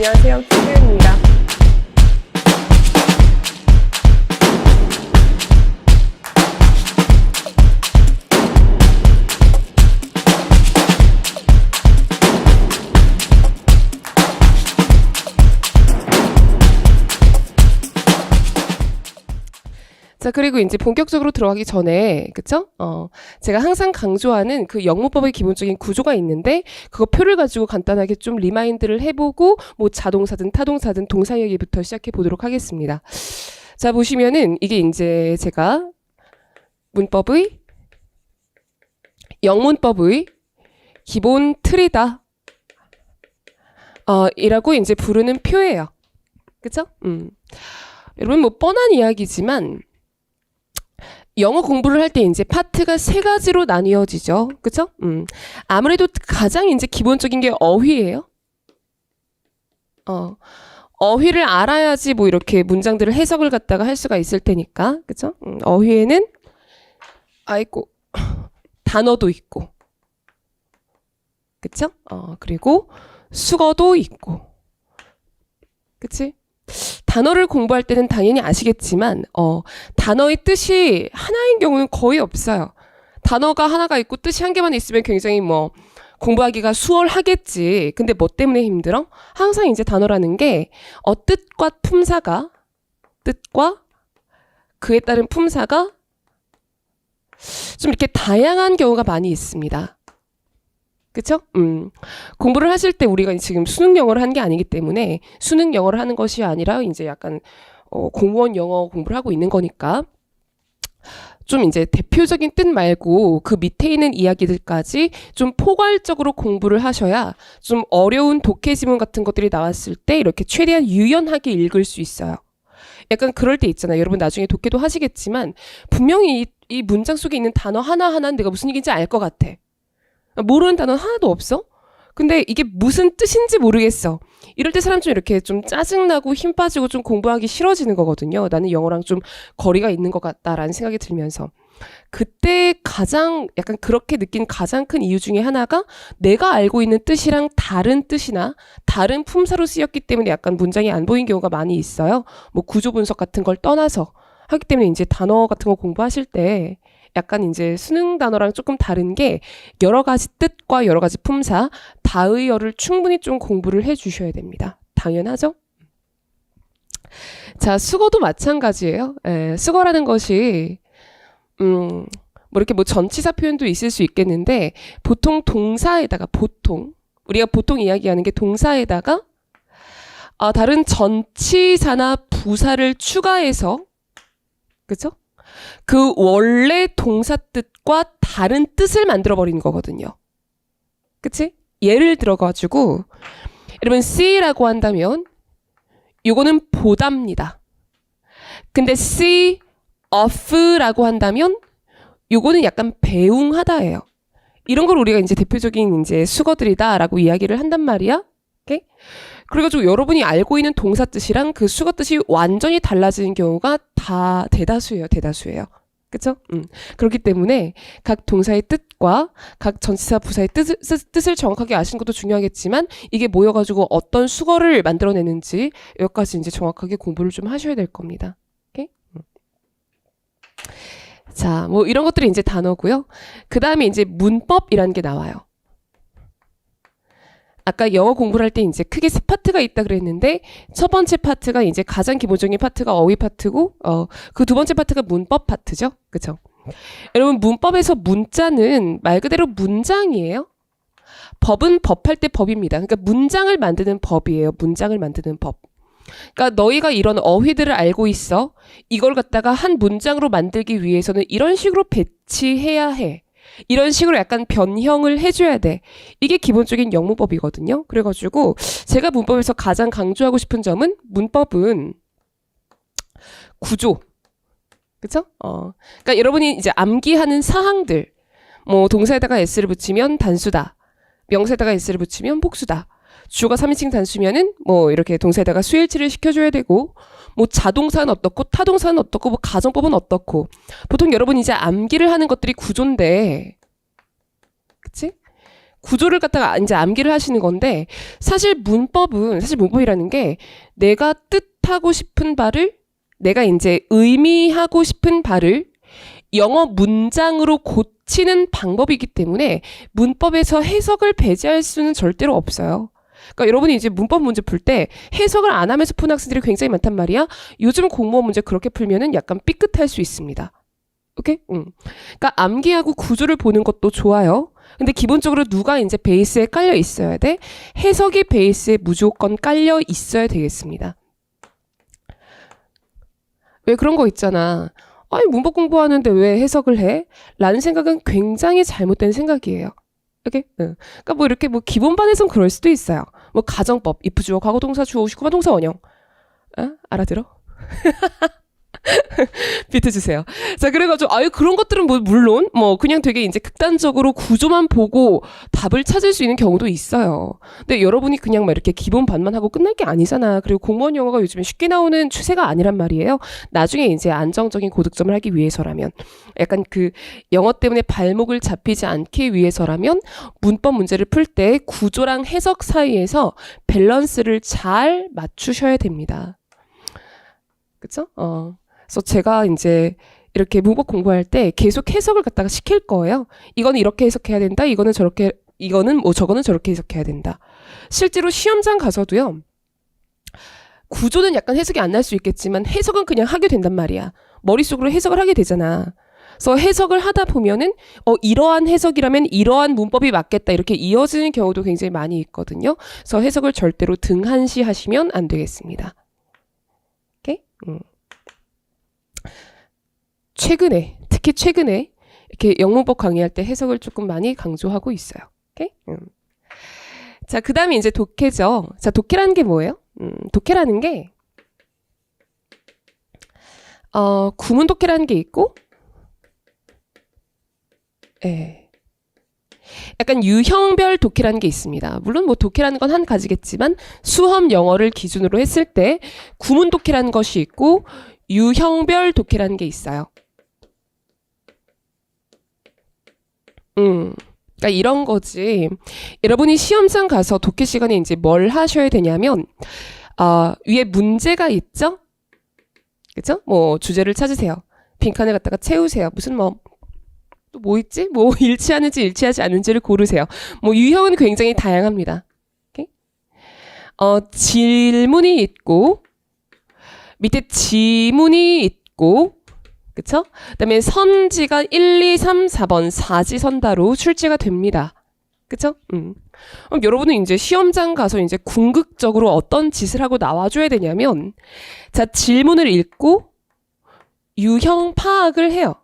안녕하세요, 김소연입니다. 자, 그리고 이제 본격적으로 들어가기 전에, 그쵸? 제가 항상 강조하는 그 영문법의 기본적인 구조가 있는데, 그거 표를 가지고 간단하게 좀 리마인드를 해보고, 뭐 자동사든 타동사든 동사 얘기부터 시작해 보도록 하겠습니다. 자, 보시면은 이게 이제 제가 영문법의 기본 틀이다. 이라고 이제 부르는 표예요. 그쵸? 여러분, 뭐 뻔한 이야기지만, 영어 공부를 할 때 이제 파트가 세 가지로 나뉘어지죠. 그쵸? 아무래도 가장 이제 기본적인 게 어휘예요. 어휘를 알아야지 뭐 이렇게 문장들을 해석을 갖다가 할 수가 있을 테니까. 그쵸? 어휘에는, 단어도 있고. 그쵸? 그리고 수거도 있고. 그치? 단어를 공부할 때는 당연히 아시겠지만 단어의 뜻이 하나인 경우는 거의 없어요. 단어가 하나가 있고 뜻이 한 개만 있으면 굉장히 뭐 공부하기가 수월하겠지. 근데 뭐 때문에 힘들어? 항상 이제 단어라는 게 뜻과 그에 따른 품사가 좀 이렇게 다양한 경우가 많이 있습니다. 그쵸? 공부를 하실 때 우리가 지금 수능 영어를 한 게 아니기 때문에 수능 영어를 하는 것이 아니라 이제 약간 공무원 영어 공부를 하고 있는 거니까 좀 이제 대표적인 뜻 말고 그 밑에 있는 이야기들까지 좀 포괄적으로 공부를 하셔야 좀 어려운 독해 지문 같은 것들이 나왔을 때 이렇게 최대한 유연하게 읽을 수 있어요. 약간 그럴 때 있잖아요. 여러분 나중에 독해도 하시겠지만 분명히 이 문장 속에 있는 단어 하나하나는 내가 무슨 얘기인지 알 것 같아. 모르는 단어는 하나도 없어? 근데 이게 무슨 뜻인지 모르겠어. 이럴 때 사람 좀 이렇게 좀 짜증나고 힘 빠지고 좀 공부하기 싫어지는 거거든요. 나는 영어랑 좀 거리가 있는 것 같다라는 생각이 들면서. 그때 가장 약간 그렇게 느낀 가장 큰 이유 중에 하나가 내가 알고 있는 뜻이랑 다른 뜻이나 다른 품사로 쓰였기 때문에 약간 문장이 안 보인 경우가 많이 있어요. 뭐 구조 분석 같은 걸 떠나서 하기 때문에 이제 단어 같은 거 공부하실 때 약간 이제 수능 단어랑 조금 다른 게 여러 가지 뜻과 여러 가지 품사, 다의어를 충분히 좀 공부를 해 주셔야 됩니다. 당연하죠? 자, 수거도 마찬가지예요. 수거라는 것이 뭐 이렇게 뭐 전치사 표현도 있을 수 있겠는데 보통 동사에다가 우리가 보통 이야기하는 게 동사에다가 다른 전치사나 부사를 추가해서 그죠? 그 원래 동사 뜻과 다른 뜻을 만들어 버리는 거거든요. 그치? 예를 들어가지고 여러분 see라고 한다면 요거는 보답니다. 근데 see of라고 한다면 요거는 약간 배웅하다예요. 이런 걸 우리가 이제 대표적인 이제 수거들이다라고 이야기를 한단 말이야. 오케이? 그래가지고 여러분이 알고 있는 동사 뜻이랑 그 수거 뜻이 완전히 달라지는 경우가 다 대다수예요. 그쵸? 그렇기 때문에 각 동사의 뜻과 각 전치사 부사의 뜻을 정확하게 아시는 것도 중요하겠지만 이게 모여가지고 어떤 수거를 만들어내는지 여기까지 이제 정확하게 공부를 좀 하셔야 될 겁니다. 오케이? 자, 뭐 이런 것들이 이제 단어고요. 그 다음에 이제 문법이라는 게 나와요. 아까 영어 공부를 할 때 이제 크게 세 파트가 있다 그랬는데 첫 번째 파트가 이제 가장 기본적인 파트가 어휘 파트고 그 두 번째 파트가 문법 파트죠. 그쵸? 여러분 문법에서 문자는 말 그대로 문장이에요. 법은 법할 때 법입니다. 그러니까 문장을 만드는 법이에요. 문장을 만드는 법. 그러니까 너희가 이런 어휘들을 알고 있어. 이걸 갖다가 한 문장으로 만들기 위해서는 이런 식으로 배치해야 해. 이런 식으로 약간 변형을 해줘야 돼. 이게 기본적인 영문법이거든요. 그래가지고 제가 문법에서 가장 강조하고 싶은 점은 문법은 구조. 그쵸? 그러니까 여러분이 이제 암기하는 사항들. 뭐 동사에다가 s를 붙이면 단수다. 명사에다가 s를 붙이면 복수다. 주어가 3인칭 단수면은 뭐 이렇게 동사에다가 수일치를 시켜줘야 되고 뭐 자동사는 어떻고 타동사는 어떻고 뭐 가정법은 어떻고 보통 여러분 이제 암기를 하는 것들이 구조인데 그치? 구조를 갖다가 이제 암기를 하시는 건데 사실 문법이라는 게 내가 뜻하고 싶은 바를 내가 이제 의미하고 싶은 바를 영어 문장으로 고치는 방법이기 때문에 문법에서 해석을 배제할 수는 절대로 없어요. 그러니까 여러분이 이제 문법 문제 풀 때 해석을 안 하면서 푸는 학생들이 굉장히 많단 말이야. 요즘 공무원 문제 그렇게 풀면은 약간 삐끗할 수 있습니다. 오케이? 그러니까 암기하고 구조를 보는 것도 좋아요. 근데 기본적으로 누가 이제 베이스에 깔려 있어야 돼? 해석이 베이스에 무조건 깔려 있어야 되겠습니다. 왜 그런 거 있잖아. 아니 문법 공부하는데 왜 해석을 해? 라는 생각은 굉장히 잘못된 생각이에요. 오케이? 그러니까 뭐 이렇게 뭐 기본반에선 그럴 수도 있어요. 뭐 가정법, if 주어, 과거 동사, 주어, 오시구마 동사, 원형. 알아들어? 비트 주세요. 자, 그래가지고, 그런 것들은 뭐, 물론, 뭐, 그냥 되게 이제 극단적으로 구조만 보고 답을 찾을 수 있는 경우도 있어요. 근데 여러분이 그냥 막 이렇게 기본 반만 하고 끝날 게 아니잖아. 그리고 공무원 영어가 요즘에 쉽게 나오는 추세가 아니란 말이에요. 나중에 이제 안정적인 고득점을 하기 위해서라면, 약간 그 영어 때문에 발목을 잡히지 않기 위해서라면, 문법 문제를 풀 때 구조랑 해석 사이에서 밸런스를 잘 맞추셔야 됩니다. 그쵸? 그래서 제가 이제 이렇게 문법 공부할 때 계속 해석을 갖다가 시킬 거예요. 이거는 이렇게 해석해야 된다. 이거는 저렇게, 이거는 뭐 저거는 저렇게 해석해야 된다. 실제로 시험장 가서도요. 구조는 약간 해석이 안 날 수 있겠지만 해석은 그냥 하게 된단 말이야. 머릿속으로 해석을 하게 되잖아. 그래서 해석을 하다 보면은 이러한 해석이라면 이러한 문법이 맞겠다. 이렇게 이어지는 경우도 굉장히 많이 있거든요. 그래서 해석을 절대로 등한시하시면 안 되겠습니다. 오케이? 특히 최근에 이렇게 영문법 강의할 때 해석을 조금 많이 강조하고 있어요. 오케이? 자, 그 다음에 이제 독해죠. 자, 독해라는 게 뭐예요? 독해라는 게, 구문 독해라는 게 있고, 약간 유형별 독해라는 게 있습니다. 물론 뭐 독해라는 건 한 가지겠지만, 수험 영어를 기준으로 했을 때, 구문 독해라는 것이 있고, 유형별 독해라는 게 있어요. 그러니까 이런 거지. 여러분이 시험장 가서 독해 시간에 이제 뭘 하셔야 되냐면, 위에 문제가 있죠? 그쵸? 뭐, 주제를 찾으세요. 빈칸을 갖다가 채우세요. 무슨 뭐, 또 뭐 있지? 뭐, 일치하는지 일치하지 않는지를 고르세요. 뭐, 유형은 굉장히 다양합니다. 오케이? 질문이 있고, 밑에 지문이 있고, 그쵸? 그 다음에 선지가 1, 2, 3, 4번 사지선다로 출제가 됩니다. 그쵸? 그럼 여러분은 이제 시험장 가서 이제 궁극적으로 어떤 짓을 하고 나와줘야 되냐면, 자, 질문을 읽고 유형 파악을 해요.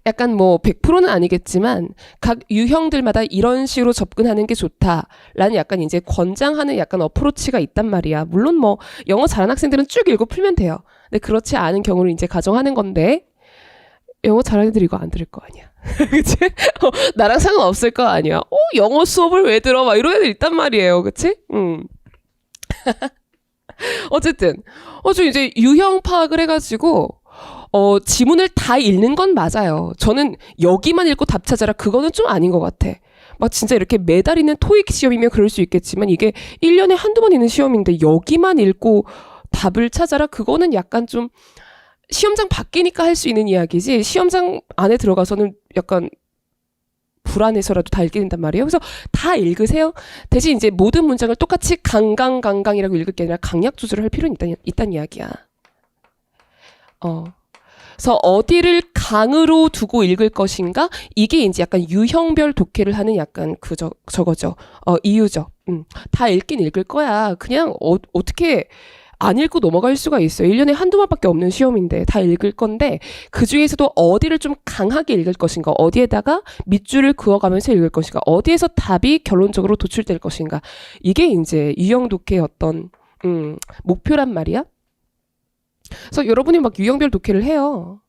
약간 뭐 100%는 아니겠지만 각 유형들마다 이런 식으로 접근하는 게 좋다라는 약간 이제 권장하는 약간 어프로치가 있단 말이야. 물론 뭐 영어 잘하는 학생들은 쭉 읽고 풀면 돼요. 근데 그렇지 않은 경우를 이제 가정하는 건데 영어 잘하는 애들 이거 안 들을 거 아니야. 그치? 나랑 상관없을 거 아니야. 영어 수업을 왜 들어? 막 이런 애들 있단 말이에요. 그치? 어쨌든 좀 이제 유형 파악을 해가지고 지문을 다 읽는 건 맞아요. 저는 여기만 읽고 답 찾아라. 그거는 좀 아닌 것 같아. 막 진짜 이렇게 매달 있는 토익 시험이면 그럴 수 있겠지만 이게 1년에 한두 번 있는 시험인데 여기만 읽고 답을 찾아라. 그거는 약간 좀 시험장 바뀌니까 할 수 있는 이야기지. 시험장 안에 들어가서는 약간 불안해서라도 다 읽게 된단 말이에요. 그래서 다 읽으세요. 대신 이제 모든 문장을 똑같이 강강강강이라고 읽을 게 아니라 강약 조절을 할 필요는 있다는 이야기야. 그래서 어디를 강으로 두고 읽을 것인가? 이게 이제 약간 유형별 독해를 하는 약간 저거죠. 이유죠. 다 읽긴 읽을 거야. 그냥 어떻게 안 읽고 넘어갈 수가 있어요. 1년에 한두 번밖에 없는 시험인데 다 읽을 건데 그 중에서도 어디를 좀 강하게 읽을 것인가? 어디에다가 밑줄을 그어가면서 읽을 것인가? 어디에서 답이 결론적으로 도출될 것인가? 이게 이제 유형 독해의 어떤 목표란 말이야. 그래서 여러분이 막 유형별 독해를 해요.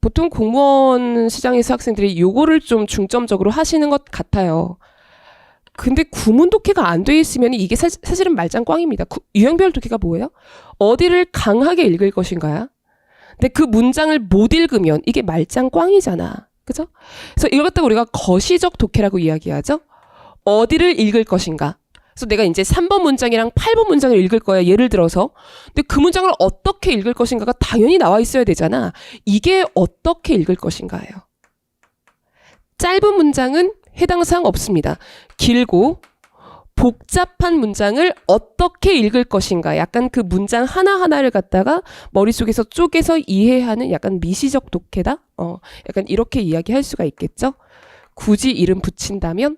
보통 공무원 시장에서 학생들이 요거를 좀 중점적으로 하시는 것 같아요. 근데 구문 독해가 안 돼 있으면 이게 사실은 말짱꽝입니다. 유형별 독해가 뭐예요? 어디를 강하게 읽을 것인가야? 근데 그 문장을 못 읽으면 이게 말짱꽝이잖아. 그죠? 그래서 이걸 갖다가 우리가 거시적 독해라고 이야기하죠. 어디를 읽을 것인가. 그래서 내가 이제 3번 문장이랑 8번 문장을 읽을 거야. 예를 들어서. 근데 그 문장을 어떻게 읽을 것인가가 당연히 나와 있어야 되잖아. 이게 어떻게 읽을 것인가예요. 짧은 문장은 해당 사항 없습니다. 길고 복잡한 문장을 어떻게 읽을 것인가. 약간 그 문장 하나하나를 갖다가 머릿속에서 쪼개서 이해하는 약간 미시적 독해다. 약간 이렇게 이야기할 수가 있겠죠. 굳이 이름 붙인다면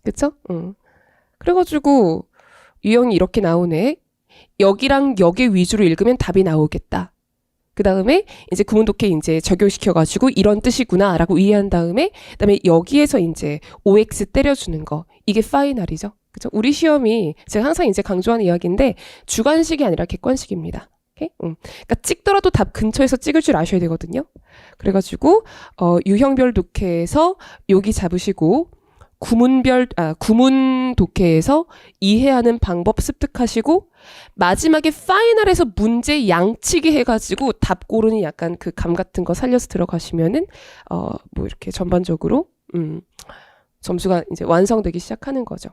그쵸? 그래가지고 유형이 이렇게 나오네. 여기랑 여기 위주로 읽으면 답이 나오겠다. 그 다음에 이제 구문독해 이제 적용시켜가지고 이런 뜻이구나라고 이해한 다음에 그다음에 여기에서 이제 OX 때려주는 거. 이게 파이널이죠. 그죠? 우리 시험이 제가 항상 이제 강조하는 이야기인데 주관식이 아니라 객관식입니다. 오케이? 그러니까 찍더라도 답 근처에서 찍을 줄 아셔야 되거든요. 그래가지고 유형별 독해에서 여기 잡으시고 구문 독해에서 이해하는 방법 습득하시고 마지막에 파이널에서 문제 양치기 해가지고 답 고르는 약간 그 감 같은 거 살려서 들어가시면은 뭐 이렇게 전반적으로 점수가 이제 완성되기 시작하는 거죠.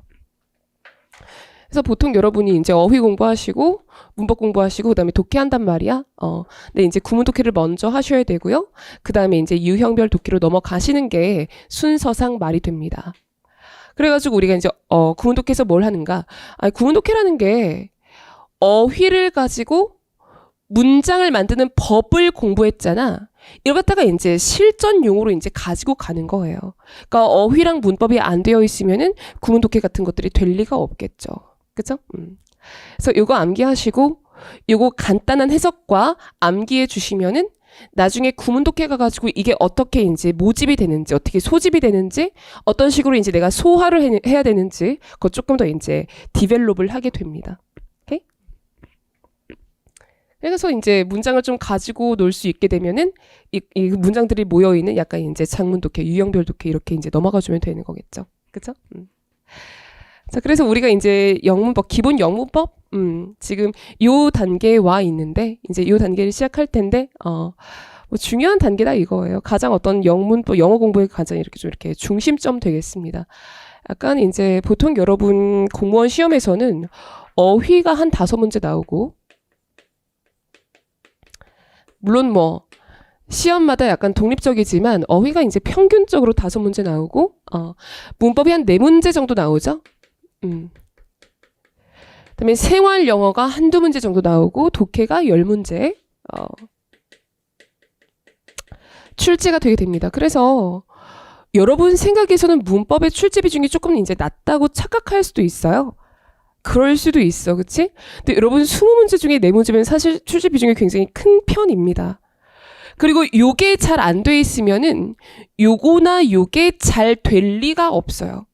그래서 보통 여러분이 이제 어휘 공부하시고 문법 공부하시고 그다음에 독해한단 말이야. 근데 이제 구문 독해를 먼저 하셔야 되고요. 그다음에 이제 유형별 독해로 넘어가시는 게 순서상 말이 됩니다. 그래가지고 우리가 이제 구문 독해에서 뭘 하는가? 구문 독해라는 게 어휘를 가지고 문장을 만드는 법을 공부했잖아. 이걸 갖다가 이제 실전 용어로 이제 가지고 가는 거예요. 그러니까 어휘랑 문법이 안 되어 있으면은 구문 독해 같은 것들이 될 리가 없겠죠. 그죠? 그래서 요거 암기하시고 요거 간단한 해석과 암기해 주시면은 나중에 구문 독해 가가지고 이게 어떻게 이제 모집이 되는지, 어떻게 소집이 되는지, 어떤 식으로 이제 내가 소화를 해야 되는지, 그거 조금 더 이제 디벨롭을 하게 됩니다. 오케이? 그래서 이제 문장을 좀 가지고 놀 수 있게 되면은 이 문장들이 모여 있는 약간 이제 장문 독해, 유형별 독해 이렇게 이제 넘어가 주면 되는 거겠죠. 그죠? 자, 그래서 우리가 이제 영문법, 기본 영문법, 지금 요 단계에 와 있는데, 이제 요 단계를 시작할 텐데, 뭐 중요한 단계다 이거예요. 가장 어떤 영문법, 영어 공부의 가장 이렇게 좀 이렇게 중심점 되겠습니다. 약간 이제 보통 여러분 공무원 시험에서는 어휘가 한 5문제 나오고, 물론 뭐, 시험마다 약간 독립적이지만, 어휘가 이제 평균적으로 5문제 나오고, 문법이 한 4문제 정도 나오죠? 그다음에 생활 영어가 한두 문제 정도 나오고 독해가 10문제 출제가 되게 됩니다. 그래서 여러분 생각에서는 문법의 출제 비중이 조금 이제 낮다고 착각할 수도 있어요. 그럴 수도 있어. 그치? 근데 여러분 20문제 중에 4문제면 사실 출제 비중이 굉장히 큰 편입니다. 그리고 요게 잘 안 돼 있으면은 요거나 요게 잘 될 리가 없어요.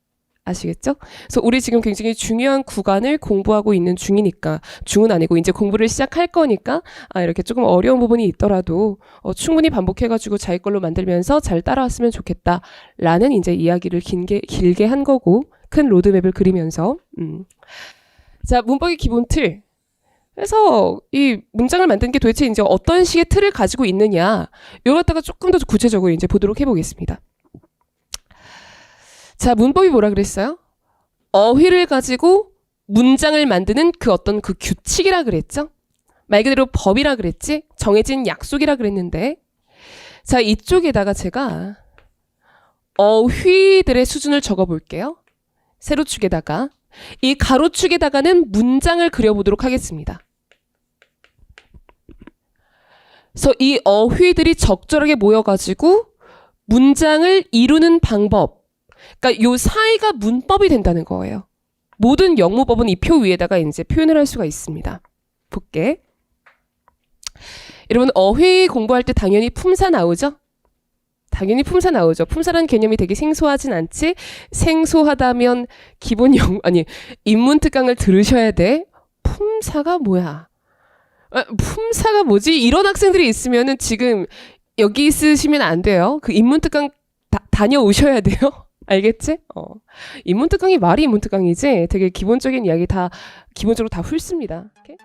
아시겠죠? 그래서 우리 지금 굉장히 중요한 구간을 공부하고 있는 중이니까, 중은 아니고 이제 공부를 시작할 거니까 이렇게 조금 어려운 부분이 있더라도 충분히 반복해가지고 자기 걸로 만들면서 잘 따라왔으면 좋겠다라는 이제 이야기를 길게 한 거고, 큰 로드맵을 그리면서 자, 문법의 기본 틀. 그래서 이 문장을 만드는 게 도대체 이제 어떤 식의 틀을 가지고 있느냐, 이걸 갖다가 조금 더 구체적으로 이제 보도록 해보겠습니다. 자, 문법이 뭐라 그랬어요? 어휘를 가지고 문장을 만드는 그 어떤 그 규칙이라 그랬죠? 말 그대로 법이라 그랬지? 정해진 약속이라 그랬는데, 자, 이쪽에다가 제가 어휘들의 수준을 적어 볼게요. 세로축에다가. 이 가로축에다가는 문장을 그려보도록 하겠습니다. 그래서 이 어휘들이 적절하게 모여가지고 문장을 이루는 방법, 그러니까 요 사이가 문법이 된다는 거예요. 모든 영문법은 이 표 위에다가 이제 표현을 할 수가 있습니다. 볼게. 여러분 어휘 공부할 때 당연히 품사 나오죠? 당연히 품사 나오죠. 품사라는 개념이 되게 생소하진 않지? 생소하다면 기본 인문 특강을 들으셔야 돼. 품사가 뭐야? 품사가 뭐지? 이런 학생들이 있으면은 지금 여기 있으시면 안 돼요. 그 인문 특강 다녀오셔야 돼요. 알겠지? 인문특강이 말이 인문특강이지 되게 기본적인 이야기 다 기본적으로 다 훑습니다. 오케이?